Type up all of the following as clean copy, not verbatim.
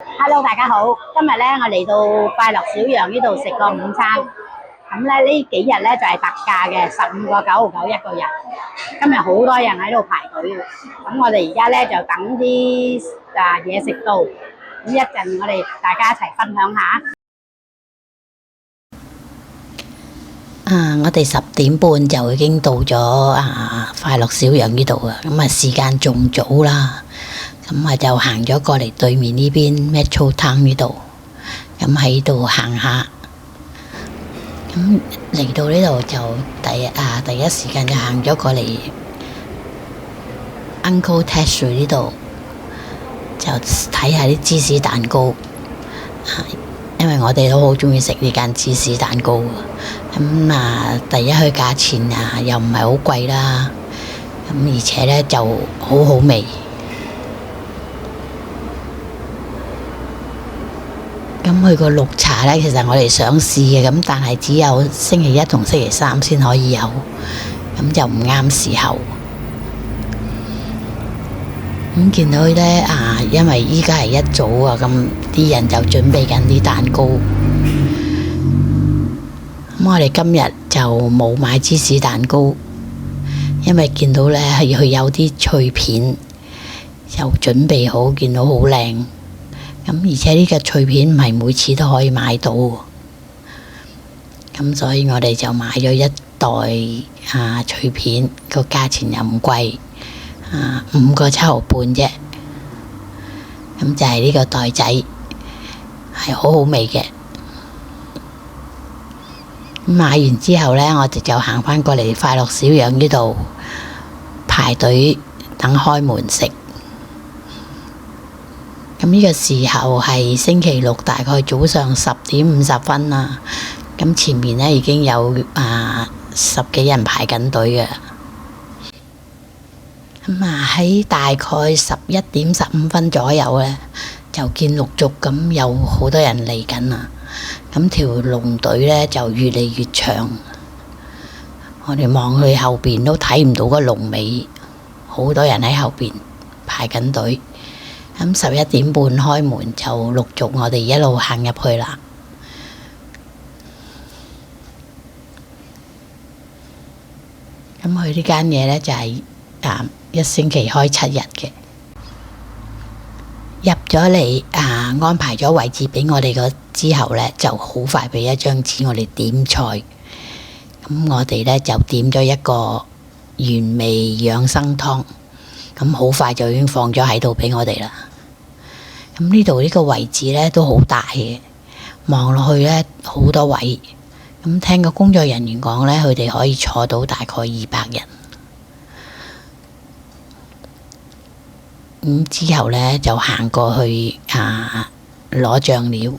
Hello，大家好。今日咧，我嚟到快樂小羊呢度食個午餐。咁咧呢幾日咧就係特價嘅15.99一個人。今日好多人喺度排隊嘅。咁我哋而家咧就等啲嘢食到。咁一陣我哋大家一齊分享下。我哋10點半就已經到咗快樂小羊呢度啊，咁時間仲早啦，咁就行咗過嚟對面呢邊 Metro Town 呢度，咁喺度行下，咁嚟到呢度就第一時間就行咗過嚟 Uncle Ted 呢度，就睇下啲芝士蛋糕。因為我哋都好鍾意食呢間芝士蛋糕嘅，咁第一佢價錢又唔係好貴啦，咁而且咧就好好味。咁佢個綠茶咧，其實我哋想試嘅，咁但係只有星期一同星期三先可以有，咁就唔啱時候。咁見到咧因為依家係一早啊，咁啲人就準備緊啲蛋糕。咁我哋今日就冇買芝士蛋糕，因為見到咧佢有啲脆片，就準備好，見到好靚。咁而且呢個脆片唔係每次都可以買到，咁所以我哋就買咗一袋脆片，個價錢又唔貴。5個7毫半啫，咁就係呢個袋仔，係好好味嘅。買完之後呢，我哋就行返過嚟快樂小羊呢度排隊等開門食。咁呢個時候係星期六，大概早上10點50分啦。咁前面呢已經有10幾人排緊隊嘅。喺大概11點15分左右呢，就見陸續咁有好多人嚟緊啦。咁條龍隊呢就越嚟越長，我哋望去後邊都睇唔到個龍尾，好多人喺後邊排緊隊。咁11點半開門，就陸續我哋一路行入去啦。咁佢呢間嘢呢就係一星期開7日嘅。入咗嚟安排咗位置俾我哋之後呢，就好快俾一張紙我哋點菜。咁我哋呢就點咗一個原味養生湯，咁好快就已經放咗喺度俾我哋啦。咁呢度呢個位置呢都好大嘅，望落去呢好多位。咁聽個工作人員講呢，佢哋可以坐到大概200人。咁之後呢，就行過去攞醬料，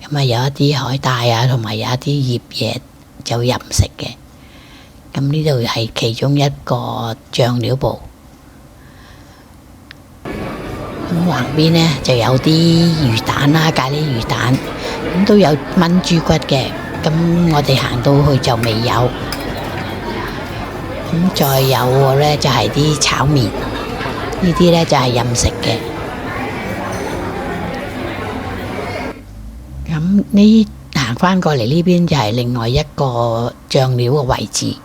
咁有一啲海帶同埋有一啲醃嘢就任食嘅。咁呢度係其中一個醬料部。咁橫邊呢，就有啲魚蛋啦，咖喱魚蛋，咁都有炆豬骨嘅。咁我哋行到去就未有。咁再有呢，就係啲炒麵。呢啲呢就係任食嘅。咁呢行返過嚟呢邊就係另外一個醬料嘅位置。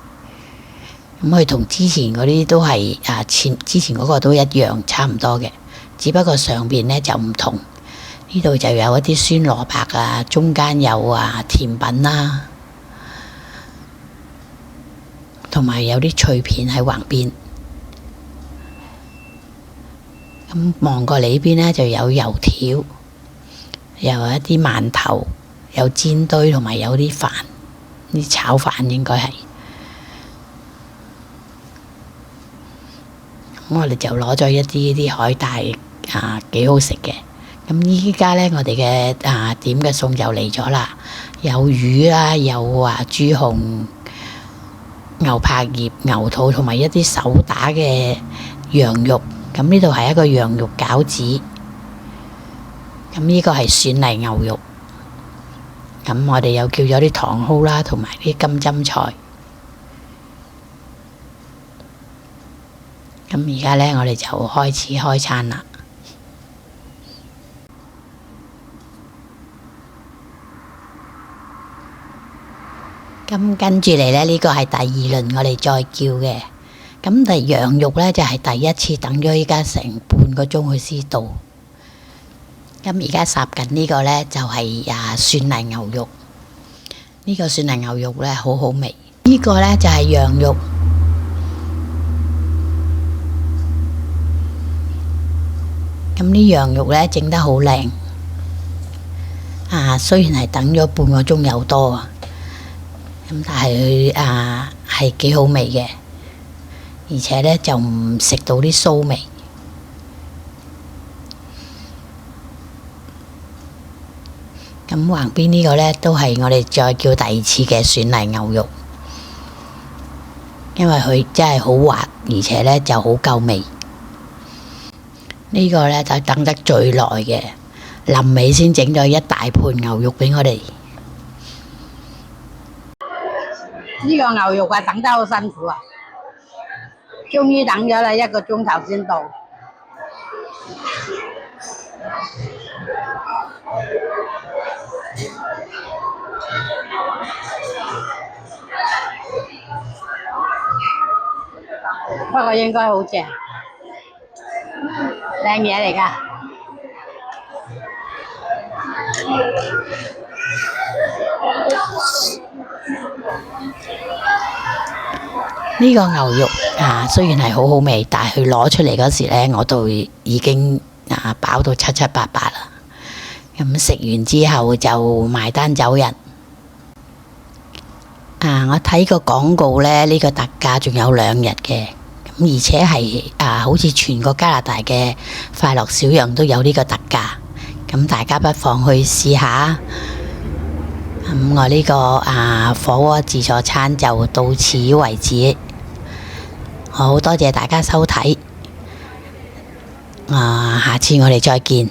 咁佢同之前嗰啲都係之前嗰個都一樣，差唔多嘅，只不過上邊呢就唔同。呢度就有一啲酸蘿蔔中間有甜品啦，同埋有啲脆片喺橫邊。咁望過嚟呢邊呢，就有油條，又有一啲饅頭，有煎堆，同埋有啲飯，啲炒飯應該係。咁我哋就攞咗一啲海帶幾好食嘅。咁依家呢，我哋嘅點嘅餸就嚟咗啦，有魚啦，有豬紅、牛柏葉、牛肚，同埋一啲手打嘅羊肉。咁呢度係一個羊肉餃子，咁呢個係蒜泥牛肉。咁我哋又叫咗啲糖蒿啦，同埋啲金針菜。咁而家呢，我哋就開始開餐啦。咁跟住嚟咧，呢個係第二輪我哋再叫嘅。咁第羊肉咧就係第一次等咗依家成半個鐘佢先到。咁而家烚緊呢個咧就係蒜泥牛肉。呢個蒜泥牛肉咧好好味。呢個咧就係羊肉。咁啲羊肉咧整得好靚。雖然係等咗半個鐘有多啊，咁但係佢係幾好味嘅，而且咧就唔食到啲臊味。咁橫邊呢個咧都係我哋再叫第二次嘅蒜泥牛肉，因為佢真係好滑，而且咧就好夠味。呢個咧就等得最耐嘅。臨尾先整咗一大盤牛肉俾我哋。呢個牛肉等得好辛苦啊！終於等咗啦1個鐘頭先到。不過應該好正，靚嘢嚟㗎。呢個牛肉雖然係好好味，但係佢攞出嚟嗰時咧，我都已經飽到七七八八啦。咁食完之後就埋單走人。我睇個廣告咧，呢個特價仲有2日嘅，咁而且係好似全個加拿大嘅快樂小羊都有呢個特價，咁大家不妨去試下。咁我呢個火鍋自助餐就到此為止。好多謝大家收睇，下次我哋再見。